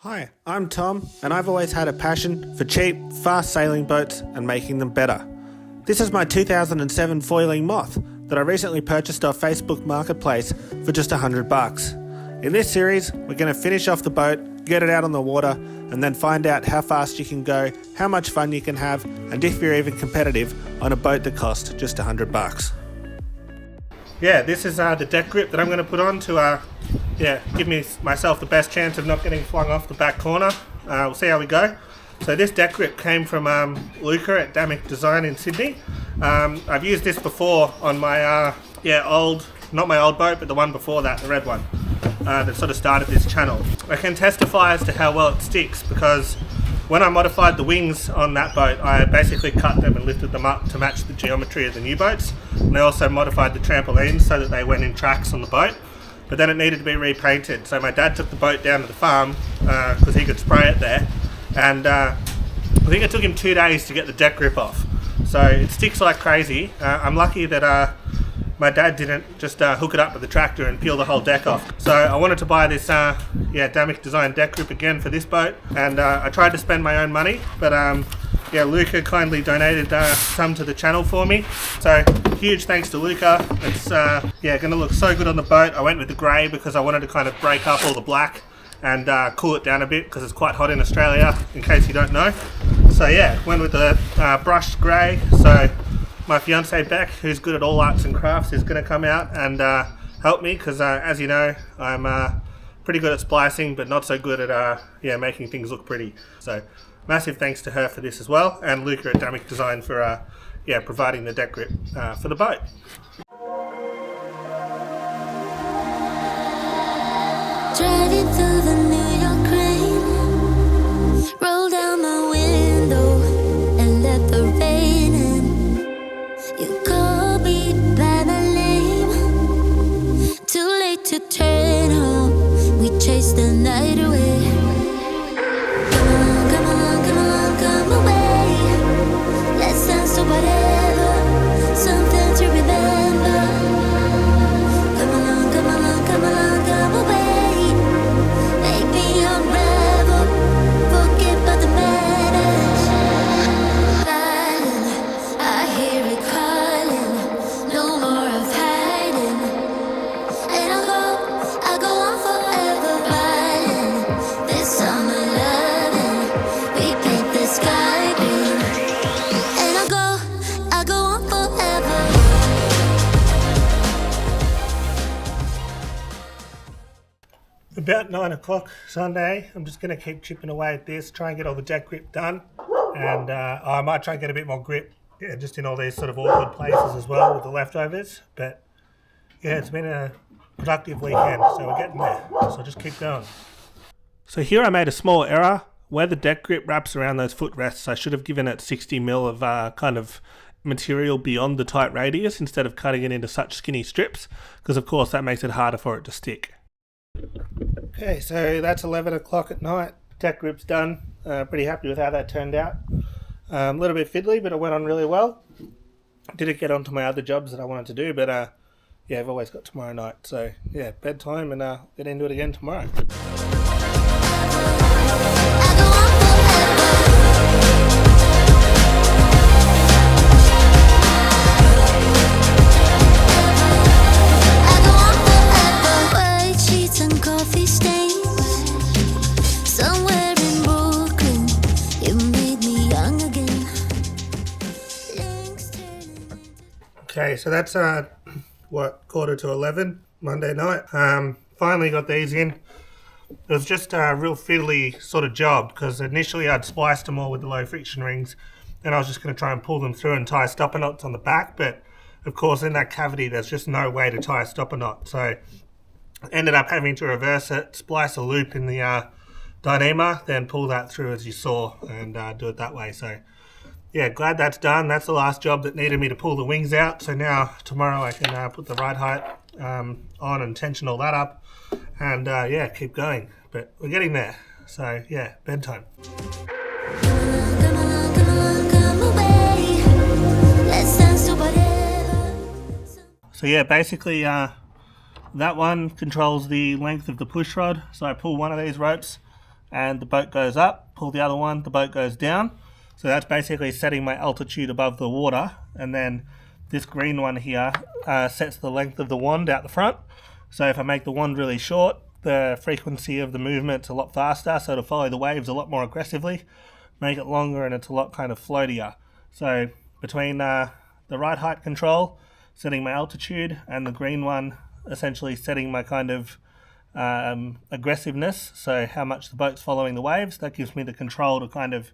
Hi, I'm Tom, and I've always had a passion for cheap, fast sailing boats and making them better. This is my 2007 foiling Moth that I recently purchased off Facebook Marketplace for just $100. In this series, we're going to finish off the boat, get it out on the water, and then find out how fast you can go, how much fun you can have, and if you're even competitive on a boat that costs just $100. Yeah, this is the deck grip that I'm going to put on to give myself the best chance of not getting flung off the back corner. We'll see how we go. So this deck grip came from Luca at Dinghy Design in Sydney. I've used this before on my not my old boat, but the one before that, the red one, that sort of started this channel. I can testify as to how well it sticks because when I modified the wings on that boat, I basically cut them and lifted them up to match the geometry of the new boats. And I also modified the trampolines so that they went in tracks on the boat. But then it needed to be repainted. So my dad took the boat down to the farm because he could spray it there. And I think it took him 2 days to get the deck grip off. So it sticks like crazy. I'm lucky that my dad didn't just hook it up with the tractor and peel the whole deck off. So I wanted to buy this Dinghy Design deck grip again for this boat, and I tried to spend my own money, but Luca kindly donated some to the channel for me. So huge thanks to Luca. It's going to look so good on the boat. I went with the grey because I wanted to kind of break up all the black and cool it down a bit because it's quite hot in Australia, in case you don't know. So yeah, went with the brushed grey. So my fiance Beck, who's good at all arts and crafts, is going to come out and help me because, as you know, I'm pretty good at splicing, but not so good at making things look pretty. So massive thanks to her for this as well, and Luca at Dinghy Design for providing the deck grip for the boat. Driving through the New York rain, roll down my window and let the rain in. You call me by my name, too late to turn home, we chase the night away. Come along, come along, come along, come away. Let's dance to whatever, something to remember. Come along, come along, come along, come away. Make me unravel, forget about the madness. Violin, I hear it calling, no more of hiding. And I'll go on forever, violin. This summer loving, we paint the sky green. And I'll go on forever. About 9 o'clock Sunday, I'm just going to keep chipping away at this, try and get all the deck grip done, and I might try and get a bit more grip, just in all these sort of awkward places as well with the leftovers. But yeah, it's been a productive weekend, so we're getting there. So just keep going. So here I made a small error. Where the deck grip wraps around those footrests, I should have given it 60 mil of kind of material beyond the tight radius instead of cutting it into such skinny strips, because of course that makes it harder for it to stick. Okay, so that's 11 o'clock at night. Deck grip's done. Pretty happy with how that turned out. A little bit fiddly, but it went on really well. Didn't get onto my other jobs that I wanted to do, but I've always got tomorrow night. So yeah, bedtime, and get into it again tomorrow. Okay, so that's 11:15 Monday night. Finally got these in. It was just a real fiddly sort of job because initially I'd spliced them all with the low friction rings, and I was just going to try and pull them through and tie stopper knots on the back, but of course in that cavity there's just no way to tie a stopper knot, so I ended up having to reverse it, splice a loop in the dynamo, then pull that through as you saw, and do it that way. So yeah, glad that's done. That's the last job that needed me to pull the wings out. So now tomorrow I can put the ride height on and tension all that up, and keep going. But we're getting there. So yeah, bedtime. Come along, come along, come away. Let's dance to whatever. So yeah, basically that one controls the length of the push rod. So I pull one of these ropes and the boat goes up, pull the other one, the boat goes down. So that's basically setting my altitude above the water, and then this green one here sets the length of the wand out the front. So if I make the wand really short, the frequency of the movement's a lot faster, so to follow the waves a lot more aggressively. Make it longer and it's a lot kind of floatier. So between the right height control, setting my altitude, and the green one essentially setting my kind of aggressiveness, so how much the boat's following the waves, that gives me the control to kind of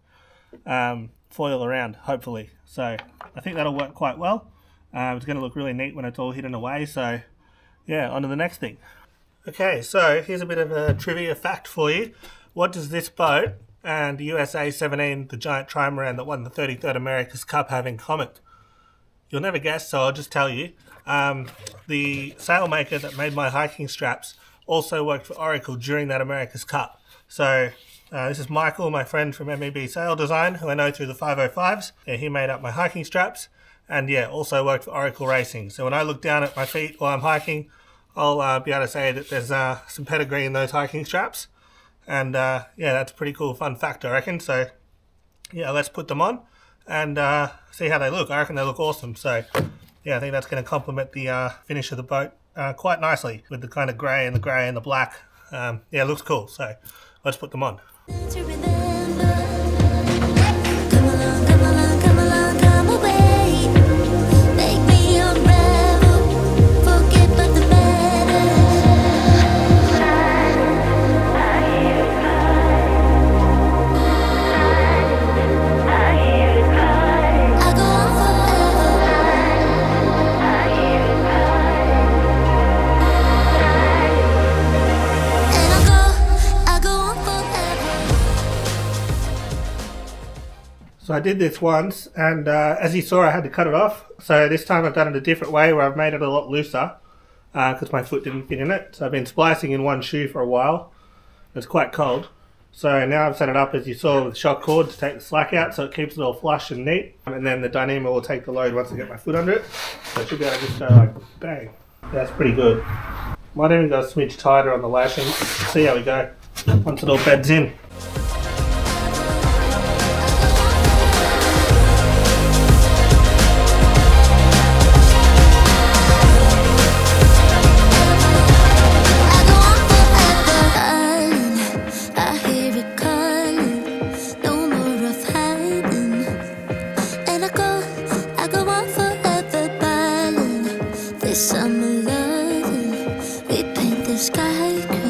foil around, hopefully. So I think that'll work quite well. It's going to look really neat when it's all hidden away, so yeah, on to the next thing. Okay, so here's a bit of a trivia fact for you. What does this boat and the USA 17, the giant trimaran that won the 33rd America's Cup, have in common? You'll never guess, so I'll just tell you. The sailmaker that made my hiking straps also worked for Oracle during that America's Cup. So this is Michael, my friend from MEB Sail Design, who I know through the 505s. Yeah, he made up my hiking straps, and yeah, also worked for Oracle Racing. So when I look down at my feet while I'm hiking, I'll be able to say that there's some pedigree in those hiking straps. And yeah, that's a pretty cool fun fact, I reckon. So yeah, let's put them on and see how they look. I reckon they look awesome. So yeah, I think that's going to complement the finish of the boat quite nicely with the kind of grey and the black. Yeah, it looks cool. So let's put them on. To remember. Come along, come along, come along, come away. Make me unravel. Forget but the better. I hear it cry. I go on forever. I hear it cry. And I go on forever. So I did this once, and as you saw, I had to cut it off. So this time I've done it a different way, where I've made it a lot looser because my foot didn't fit in it. So I've been splicing in one shoe for a while. It's quite cold. So now I've set it up, as you saw, with shock cord to take the slack out, so it keeps it all flush and neat. And then the dynamo will take the load once I get my foot under it. So I should be able to just go like bang. That's pretty good. Might even go a smidge tighter on the lashing. See how we go once it all beds in. I go on forever, darling. I hear it calling. No more of hiding. And I go on forever, darling. This summer loving, we paint the sky green.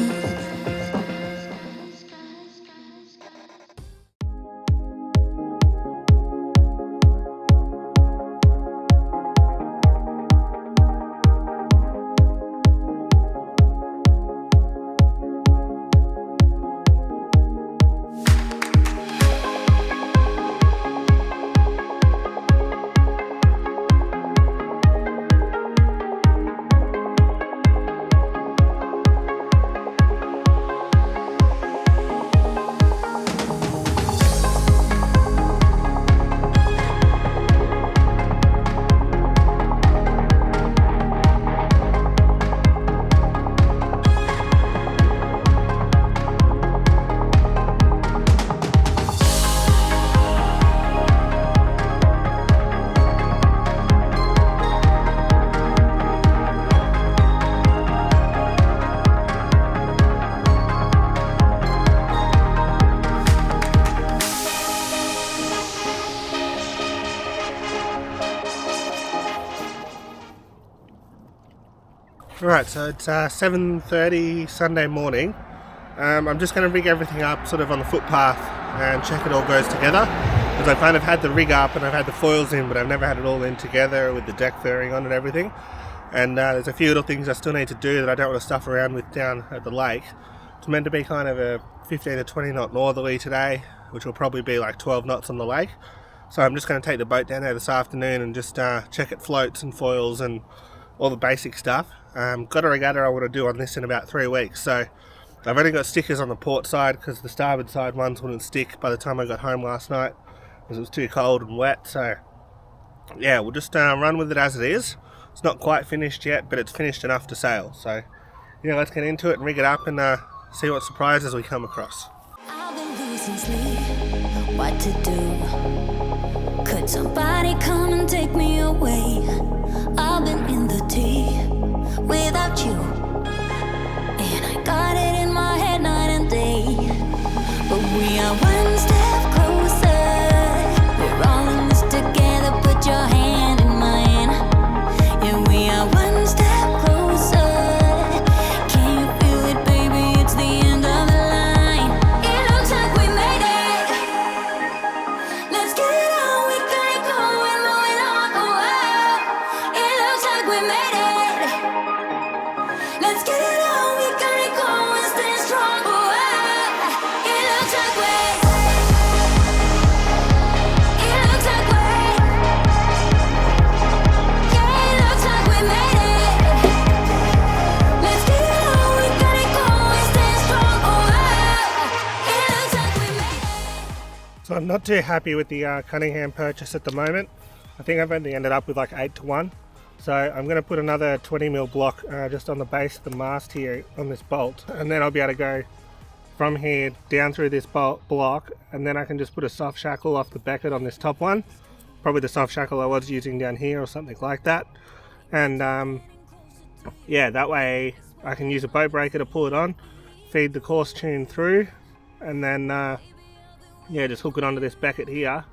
Right, so it's 7:30 Sunday morning. I'm just going to rig everything up sort of on the footpath and check it all goes together. Because I kind of had the rig up and I've had the foils in, but I've never had it all in together with the deck fairing on and everything. And there's a few little things I still need to do that I don't want to stuff around with down at the lake. It's meant to be kind of a 15 to 20 knot northerly today, which will probably be like 12 knots on the lake. So I'm just going to take the boat down there this afternoon and just check it floats and foils and all the basic stuff. Got a regatta I want to do on this in about 3 weeks, so I've only got stickers on the port side because the starboard side ones wouldn't stick by the time I got home last night because it was too cold and wet. So yeah, we'll just run with it as it is. It's not quite finished yet, but it's finished enough to sail. So yeah, let's get into it and rig it up and see what surprises we come across. I ceaselessly what to do. Could somebody come and take me away? I've been in the deep without you, and I got it in my head night and day. But we are one step closer. We're all in this together. Put your hand in mine. Yeah, we are one step closer. Can you feel it, baby? It's the end of the line. It looks like we made it. Let's get it on. We got it going, moving on. Oh, wow. It looks like we made it. Let's get it on. We got it going, stay strong. Oh, wow. It looks like we. It looks like we. Yeah, it looks like we made it. Let's get it on. We got it going, stay strong. Oh, wow. It looks like we made it. So I'm not too happy with the Cunningham purchase at the moment. I think I've only ended up with like 8-1. So I'm going to put another 20mm block just on the base of the mast here on this bolt, and then I'll be able to go from here down through this block, and then I can just put a soft shackle off the becket on this top one, probably the soft shackle I was using down here or something like that. And yeah, that way I can use a boat breaker to pull it on, feed the course tune through, and then yeah, just hook it onto this becket here,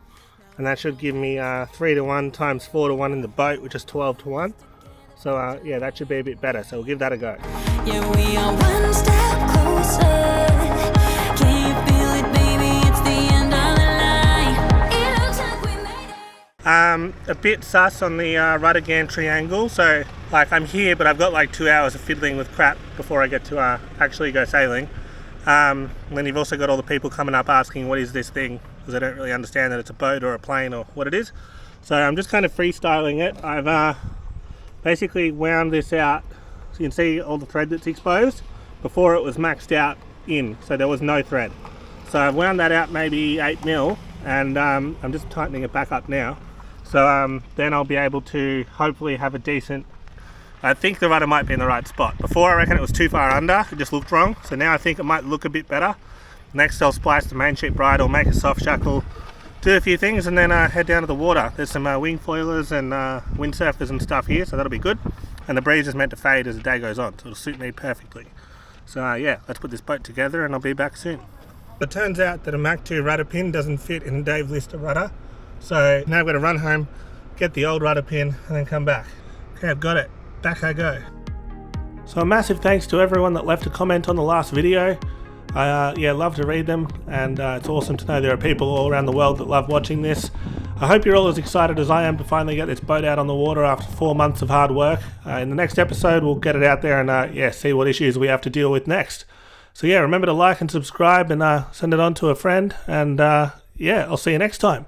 and that should give me 3-1 times 4-1 in the boat, which is 12-1. So yeah, that should be a bit better, so we'll give that a go. Yeah, we are one step closer. Can you feel it, baby? It's the end of the line. It looks like we made it. A bit sus on the rudder gantry angle, so like I'm here, but I've got like 2 hours of fiddling with crap before I get to actually go sailing. And then you've also got all the people coming up asking what is this thing, because I don't really understand that it's a boat or a plane or what it is. So I'm just kind of freestyling it. I've basically wound this out, so you can see all the thread that's exposed. Before it was maxed out in, so there was no thread. So I've wound that out maybe 8mm, and I'm just tightening it back up now. So then I'll be able to hopefully have a decent, I think the rudder might be in the right spot. Before I reckon it was too far under, it just looked wrong. So now I think it might look a bit better. Next I'll splice the main sheet bridle, make a soft shackle, do a few things, and then head down to the water. There's some wing foilers and windsurfers and stuff here, so that'll be good. And the breeze is meant to fade as the day goes on, so it'll suit me perfectly. So yeah, let's put this boat together and I'll be back soon. It turns out that a Mach 2 rudder pin doesn't fit in a Dave Lister rudder. So now I've got to run home, get the old rudder pin, and then come back. Okay, I've got it. Back I go. So a massive thanks to everyone that left a comment on the last video. I yeah, love to read them, and it's awesome to know there are people all around the world that love watching this. I hope you're all as excited as I am to finally get this boat out on the water after 4 months of hard work. In the next episode we'll get it out there and yeah, see what issues we have to deal with next. So yeah, remember to like and subscribe and send it on to a friend, and yeah, I'll see you next time.